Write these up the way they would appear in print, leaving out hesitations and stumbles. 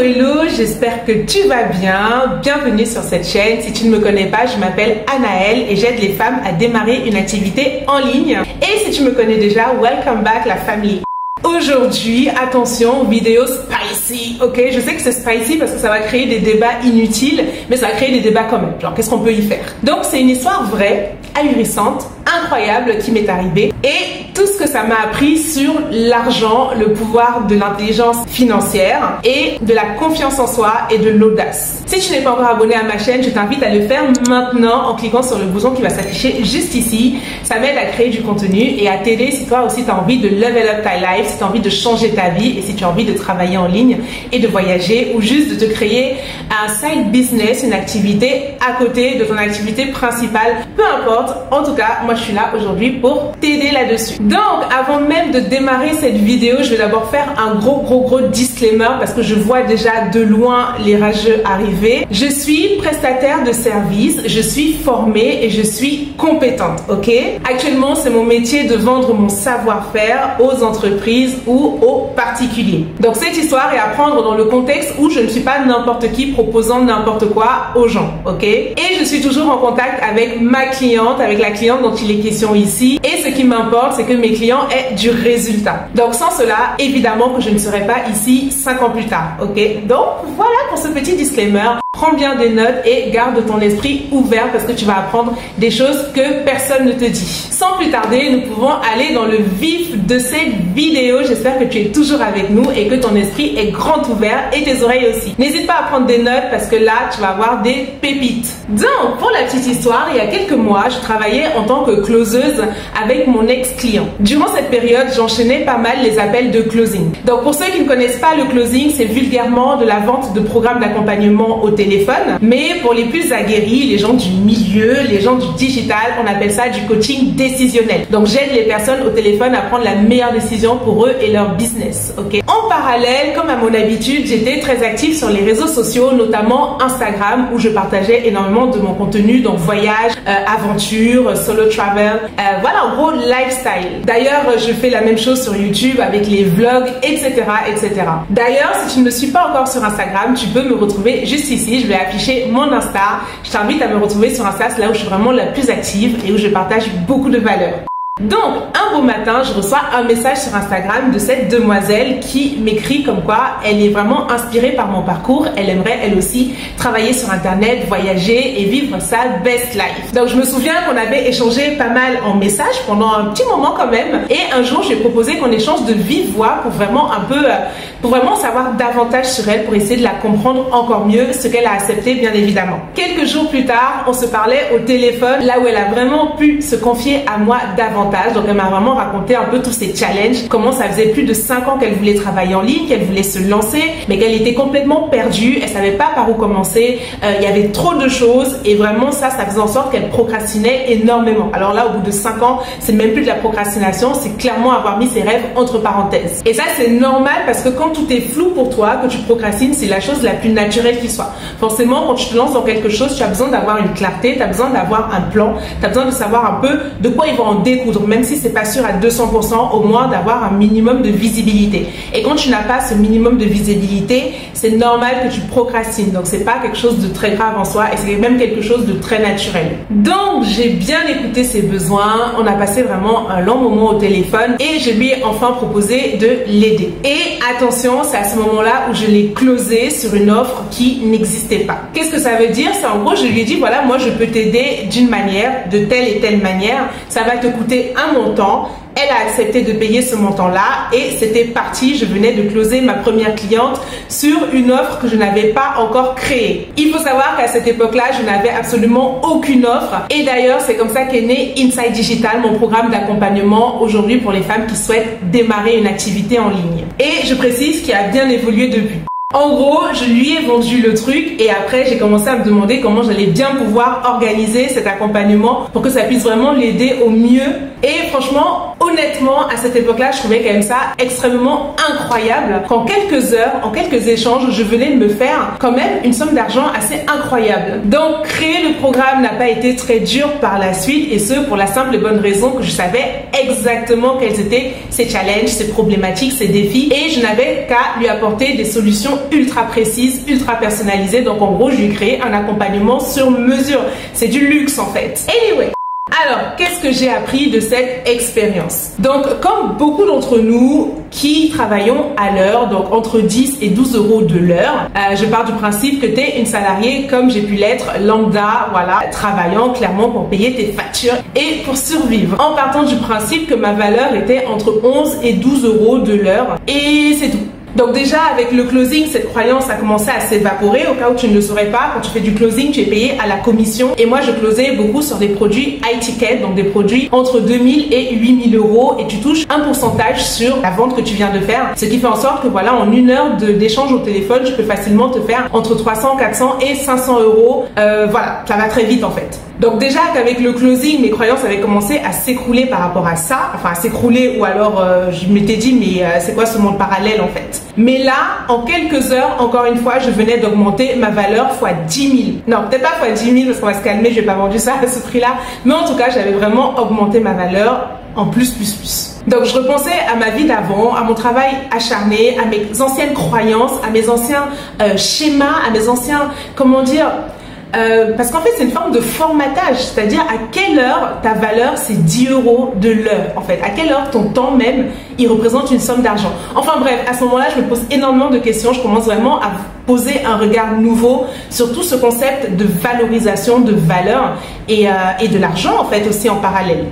Hello, j'espère que tu vas bien. Bienvenue sur cette chaîne. Si tu ne me connais pas, je m'appelle Anaëlle et j'aide les femmes à démarrer une activité en ligne. Et si tu me connais déjà, welcome back la famille. Aujourd'hui, attention, vidéo spicy, ok? Je sais que c'est spicy parce que ça va créer des débats inutiles, mais ça va créer des débats quand même. Genre, qu'est-ce qu'on peut y faire? Donc, c'est une histoire vraie, ahurissante, incroyable qui m'est arrivée et tout ce que ça m'a appris sur l'argent, le pouvoir de l'intelligence financière et de la confiance en soi et de l'audace. Si tu n'es pas encore abonné à ma chaîne, je t'invite à le faire maintenant en cliquant sur le bouton qui va s'afficher juste ici. Ça m'aide à créer du contenu et à t'aider si toi aussi tu as envie de level up ta life, si tu as envie de changer ta vie et si tu as envie de travailler en ligne et de voyager ou juste de te créer un side business, une activité à côté de ton activité principale. Peu importe, en tout cas, moi je suis là aujourd'hui pour t'aider là-dessus. Donc, avant même de démarrer cette vidéo, je vais d'abord faire un gros disclaimer parce que je vois déjà de loin les rageux arriver. Je suis prestataire de services, je suis formée et je suis compétente, ok? Actuellement, c'est mon métier de vendre mon savoir-faire aux entreprises ou aux particuliers. Donc, cette histoire est à prendre dans le contexte où je ne suis pas n'importe qui proposant n'importe quoi aux gens, ok? Et je suis toujours en contact avec ma cliente, avec la cliente dont il est question ici. Et ce qui m'importe, c'est que mes clients aient du résultat. Donc sans cela, évidemment que je ne serai pas ici 5 ans plus tard, ok? Donc voilà pour ce petit disclaimer. Prends bien des notes et garde ton esprit ouvert parce que tu vas apprendre des choses que personne ne te dit. Sans plus tarder, nous pouvons aller dans le vif de cette vidéo. J'espère que tu es toujours avec nous et que ton esprit est grand ouvert et tes oreilles aussi. N'hésite pas à prendre des notes parce que là, tu vas avoir des pépites. Donc, pour la petite histoire, il y a quelques mois, je travaillais en tant que closeuse avec mon ex-client. Durant cette période, j'enchaînais pas mal les appels de closing. Donc, pour ceux qui ne connaissent pas le closing, c'est vulgairement de la vente de programmes d'accompagnement au téléphone. Mais pour les plus aguerris, les gens du milieu, les gens du digital, on appelle ça du coaching décisionnel. Donc, j'aide les personnes au téléphone à prendre la meilleure décision pour eux et leur business. Ok. En parallèle, comme à mon habitude, j'étais très active sur les réseaux sociaux, notamment Instagram, où je partageais énormément de mon contenu, donc voyage, aventure, solo travel, voilà en gros lifestyle. D'ailleurs, je fais la même chose sur YouTube avec les vlogs, etc., etc. D'ailleurs, si tu ne me suis pas encore sur Instagram, tu peux me retrouver juste ici. Je vais afficher mon Insta. Je t'invite à me retrouver sur Insta, c'est là où je suis vraiment la plus active et où je partage beaucoup de valeurs. Donc, un beau matin, je reçois un message sur Instagram de cette demoiselle qui m'écrit comme quoi elle est vraiment inspirée par mon parcours. Elle aimerait, elle aussi, travailler sur Internet, voyager et vivre sa best life. Donc, je me souviens qu'on avait échangé pas mal en messages pendant un petit moment quand même. Et un jour, je lui ai proposé qu'on échange de vive voix pour vraiment pour vraiment savoir davantage sur elle, pour essayer de la comprendre encore mieux, ce qu'elle a accepté, bien évidemment. Quelques jours plus tard, on se parlait au téléphone, là où elle a vraiment pu se confier à moi davantage. Donc elle m'a vraiment raconté un peu tous ces challenges, comment ça faisait plus de 5 ans qu'elle voulait travailler en ligne, qu'elle voulait se lancer, mais qu'elle était complètement perdue, elle savait pas par où commencer, il y avait trop de choses et vraiment ça faisait en sorte qu'elle procrastinait énormément. Alors là, au bout de 5 ans, c'est même plus de la procrastination, c'est clairement avoir mis ses rêves entre parenthèses. Et ça, c'est normal parce que quand tout est flou pour toi, que tu procrastines, c'est la chose la plus naturelle qui soit. Forcément, quand tu te lances dans quelque chose, tu as besoin d'avoir une clarté, tu as besoin d'avoir un plan, tu as besoin de savoir un peu de quoi il va en découdre. Même si c'est pas sûr à 200%, au moins d'avoir un minimum de visibilité. Et quand tu n'as pas ce minimum de visibilité, c'est normal que tu procrastines. Donc c'est pas quelque chose de très grave en soi et c'est même quelque chose de très naturel. Donc j'ai bien écouté ses besoins. On a passé vraiment un long moment au téléphone et je lui ai enfin proposé de l'aider. Et attention, c'est à ce moment-là où je l'ai closé sur une offre qui n'existait pas. Qu'est-ce que ça veut dire? C'est en gros, je lui ai dit voilà, moi je peux t'aider d'une manière, de telle et telle manière. Ça va te coûter un montant. Elle a accepté de payer ce montant-là et c'était parti. Je venais de closer ma première cliente sur une offre que je n'avais pas encore créée. Il faut savoir qu'à cette époque-là, je n'avais absolument aucune offre. Et d'ailleurs, c'est comme ça qu'est né Inside Digital, mon programme d'accompagnement aujourd'hui pour les femmes qui souhaitent démarrer une activité en ligne. Et je précise qu'il a bien évolué depuis. En gros, je lui ai vendu le truc et après j'ai commencé à me demander comment j'allais bien pouvoir organiser cet accompagnement pour que ça puisse vraiment l'aider au mieux. Et franchement, honnêtement, à cette époque-là, je trouvais quand même ça extrêmement incroyable qu'en quelques heures, en quelques échanges, je venais de me faire quand même une somme d'argent assez incroyable. Donc, créer le programme n'a pas été très dur par la suite, et ce, pour la simple et bonne raison que je savais exactement quels étaient ses challenges, ses problématiques, ses défis, et je n'avais qu'à lui apporter des solutions ultra précises, ultra personnalisées. Donc, en gros, je lui ai créé un accompagnement sur mesure. C'est du luxe, en fait. Anyway. Alors, qu'est-ce que j'ai appris de cette expérience? Donc, comme beaucoup d'entre nous qui travaillons à l'heure, donc entre 10 et 12 euros de l'heure, je pars du principe que tu es une salariée comme j'ai pu l'être, lambda, voilà, travaillant clairement pour payer tes factures et pour survivre. En partant du principe que ma valeur était entre 11 et 12 euros de l'heure, et c'est tout. Donc déjà, avec le closing, cette croyance a commencé à s'évaporer. Au cas où tu ne le saurais pas, quand tu fais du closing, tu es payé à la commission. Et moi, je closais beaucoup sur des produits high ticket, donc des produits entre 2000 et 8000 euros. Et tu touches un pourcentage sur la vente que tu viens de faire. Ce qui fait en sorte que voilà, en une heure d'échange au téléphone, je peux facilement te faire entre 300, 400 et 500 euros. Voilà, ça va très vite en fait. Donc déjà qu'avec le closing, mes croyances avaient commencé à s'écrouler par rapport à ça. Enfin, à s'écrouler, ou alors je m'étais dit, mais c'est quoi ce monde parallèle en fait? Mais là, en quelques heures, encore une fois, je venais d'augmenter ma valeur fois 10 000. Non, peut-être pas fois 10 000 parce qu'on va se calmer, je n'ai pas vendu ça à ce prix-là. Mais en tout cas, j'avais vraiment augmenté ma valeur en plus. Donc, je repensais à ma vie d'avant, à mon travail acharné, à mes anciennes croyances, à mes anciens schémas, à mes anciens, comment dire... parce qu'en fait c'est une forme de formatage, c'est-à-dire à quelle heure ta valeur c'est 10 euros de l'heure en fait, à quelle heure ton temps même il représente une somme d'argent. Enfin bref, à ce moment-là je me pose énormément de questions, je commence vraiment à poser un regard nouveau sur tout ce concept de valorisation de valeur et de l'argent en fait aussi en parallèle.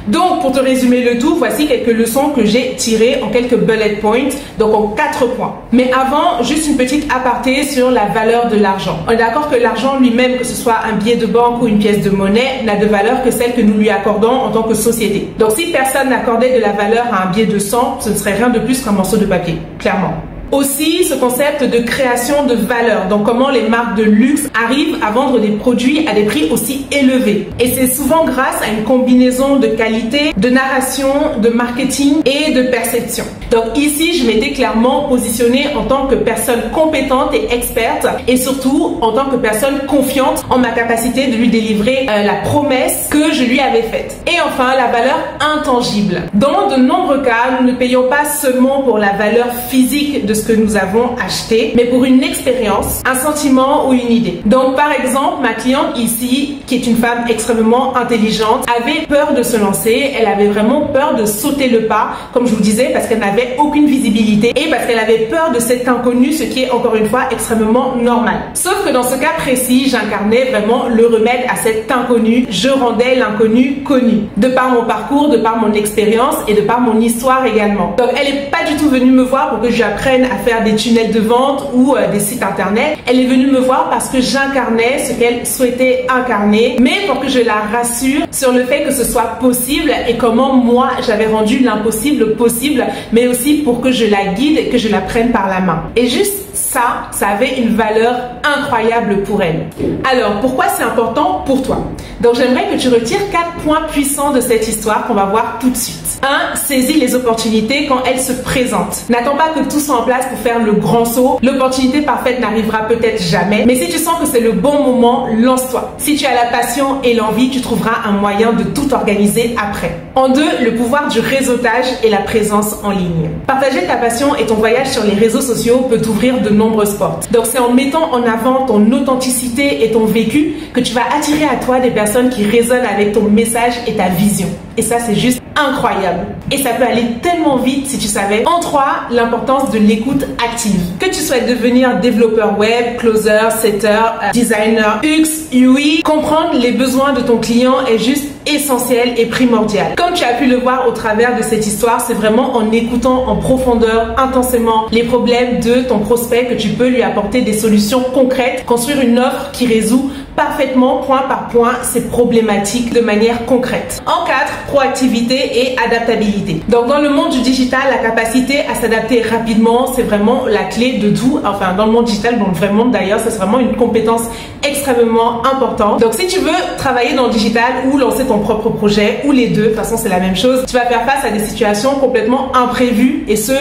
Donc, pour te résumer le tout, voici quelques leçons que j'ai tirées en quelques bullet points, donc en 4 points. Mais avant, juste une petite aparté sur la valeur de l'argent. On est d'accord que l'argent lui-même, que ce soit un billet de banque ou une pièce de monnaie, n'a de valeur que celle que nous lui accordons en tant que société. Donc, si personne n'accordait de la valeur à un billet de 100, ce ne serait rien de plus qu'un morceau de papier, clairement. Aussi, ce concept de création de valeur, donc comment les marques de luxe arrivent à vendre des produits à des prix aussi élevés. Et c'est souvent grâce à une combinaison de qualité, de narration, de marketing et de perception. Donc ici, je m'étais clairement positionnée en tant que personne compétente et experte, et surtout en tant que personne confiante en ma capacité de lui délivrer la promesse que je lui avais faite. Et enfin, la valeur intangible. Dans de nombreux cas, nous ne payons pas seulement pour la valeur physique de ce que nous avons acheté, mais pour une expérience, un sentiment ou une idée. Donc par exemple, ma cliente ici, qui est une femme extrêmement intelligente, avait peur de se lancer, elle avait vraiment peur de sauter le pas, comme je vous disais, parce qu'elle n'avait aucune visibilité et parce qu'elle avait peur de cet inconnu, ce qui est encore une fois extrêmement normal. Sauf que dans ce cas précis, j'incarnais vraiment le remède à cet inconnu, je rendais l'inconnu connu, de par mon parcours, de par mon expérience et de par mon histoire également. Donc elle n'est pas du tout venue me voir pour que je lui apprenne à faire des tunnels de vente ou des sites internet. Elle est venue me voir parce que j'incarnais ce qu'elle souhaitait incarner, mais pour que je la rassure sur le fait que ce soit possible et comment moi j'avais rendu l'impossible possible, mais aussi pour que je la guide et que je la prenne par la main. Et juste ça avait une valeur incroyable pour elle. Alors, pourquoi c'est important pour toi? Donc, j'aimerais que tu retires 4 points puissants de cette histoire qu'on va voir tout de suite. 1. Saisis les opportunités quand elles se présentent. N'attends pas que tout soit en place pour faire le grand saut. L'opportunité parfaite n'arrivera peut-être jamais. Mais si tu sens que c'est le bon moment, lance-toi. Si tu as la passion et l'envie, tu trouveras un moyen de tout organiser après. En 2, le pouvoir du réseautage et la présence en ligne. Partager ta passion et ton voyage sur les réseaux sociaux peut t'ouvrir de nombreuses portes. Donc c'est en mettant en avant ton authenticité et ton vécu que tu vas attirer à toi des personnes qui résonnent avec ton message et ta vision. Et ça, c'est juste incroyable. Et ça peut aller tellement vite si tu savais. En 3, l'importance de l'écoute active. Que tu souhaites devenir développeur web, closer, setter, designer, UX, UI, comprendre les besoins de ton client est juste essentiel et primordial. Comme tu as pu le voir au travers de cette histoire, c'est vraiment en écoutant en profondeur, intensément, les problèmes de ton prospect que tu peux lui apporter des solutions concrètes, construire une offre qui résout parfaitement, point par point, ces problématiques de manière concrète. En 4, proactivité et adaptabilité. Donc dans le monde du digital, la capacité à s'adapter rapidement, c'est vraiment la clé de tout. Enfin, dans le monde digital, dans le vrai monde d'ailleurs, c'est vraiment une compétence extrêmement importante. Donc si tu veux travailler dans le digital ou lancer ton propre projet, ou les deux, de toute façon c'est la même chose, tu vas faire face à des situations complètement imprévues et ce,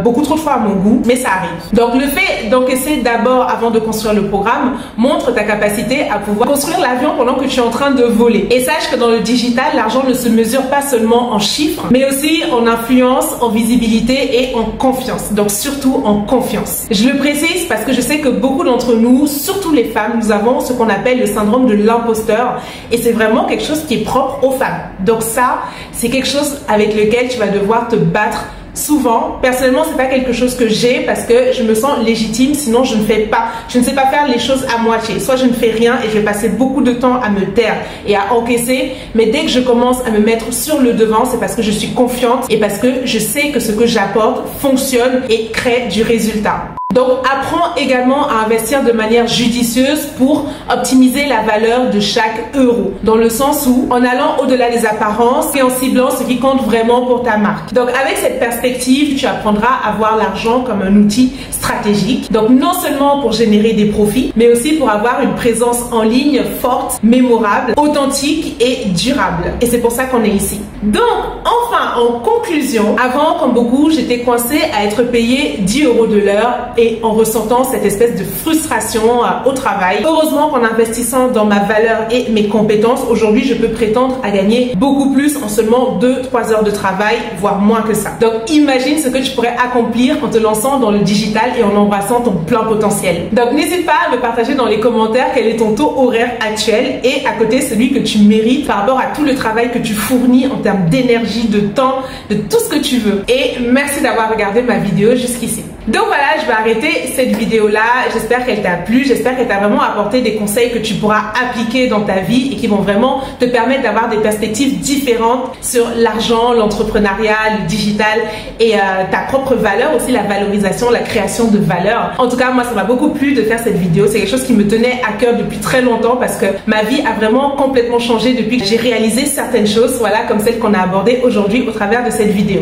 beaucoup trop de fois à mon goût, mais ça arrive. Donc le fait d'encaisser d'abord avant de construire le programme montre ta capacité à pouvoir construire l'avion pendant que tu es en train de voler. Et sache que dans le digital, l'argent ne se mesure pas seulement en chiffres, mais aussi en influence, en visibilité et en confiance. Donc surtout en confiance. Je le précise parce que je sais que beaucoup d'entre nous, surtout les femmes, nous avons ce qu'on appelle le syndrome de l'imposteur et c'est vraiment quelque chose qui est propre aux femmes. Donc ça, c'est quelque chose avec lequel tu vas devoir te battre souvent. Personnellement, c'est pas quelque chose que j'ai parce que je me sens légitime, sinon je ne sais pas faire les choses à moitié. Soit je ne fais rien et je vais passer beaucoup de temps à me taire et à encaisser, mais dès que je commence à me mettre sur le devant, c'est parce que je suis confiante et parce que je sais que ce que j'apporte fonctionne et crée du résultat. Donc, apprends également à investir de manière judicieuse pour optimiser la valeur de chaque euro. Dans le sens où, en allant au-delà des apparences et en ciblant ce qui compte vraiment pour ta marque. Donc, avec cette perspective, tu apprendras à voir l'argent comme un outil stratégique. Donc, non seulement pour générer des profits, mais aussi pour avoir une présence en ligne forte, mémorable, authentique et durable. Et c'est pour ça qu'on est ici. Donc, enfin, en conclusion, avant, comme beaucoup, j'étais coincée à être payée 10 € de l'heure et en ressentant cette espèce de frustration au travail. Heureusement qu'en investissant dans ma valeur et mes compétences, aujourd'hui je peux prétendre à gagner beaucoup plus en seulement 2-3 heures de travail, voire moins que ça. Donc imagine ce que tu pourrais accomplir en te lançant dans le digital et en embrassant ton plein potentiel. Donc n'hésite pas à me partager dans les commentaires quel est ton taux horaire actuel et à côté celui que tu mérites par rapport à tout le travail que tu fournis en termes d'énergie, de temps, de tout ce que tu veux. Et merci d'avoir regardé ma vidéo jusqu'ici. Donc voilà, je vais arrêter cette vidéo-là. J'espère qu'elle t'a plu. J'espère qu'elle t'a vraiment apporté des conseils que tu pourras appliquer dans ta vie et qui vont vraiment te permettre d'avoir des perspectives différentes sur l'argent, l'entrepreneuriat, le digital et ta propre valeur, aussi la valorisation, la création de valeur. En tout cas, moi, ça m'a beaucoup plu de faire cette vidéo. C'est quelque chose qui me tenait à cœur depuis très longtemps parce que ma vie a vraiment complètement changé depuis que j'ai réalisé certaines choses, voilà, comme celles qu'on a abordées aujourd'hui au travers de cette vidéo.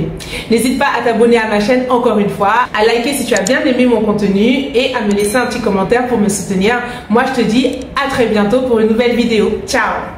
N'hésite pas à t'abonner à ma chaîne encore une fois, à liker si tu as bien aimé mon contenu et à me laisser un petit commentaire pour me soutenir. Moi, je te dis à très bientôt pour une nouvelle vidéo. Ciao!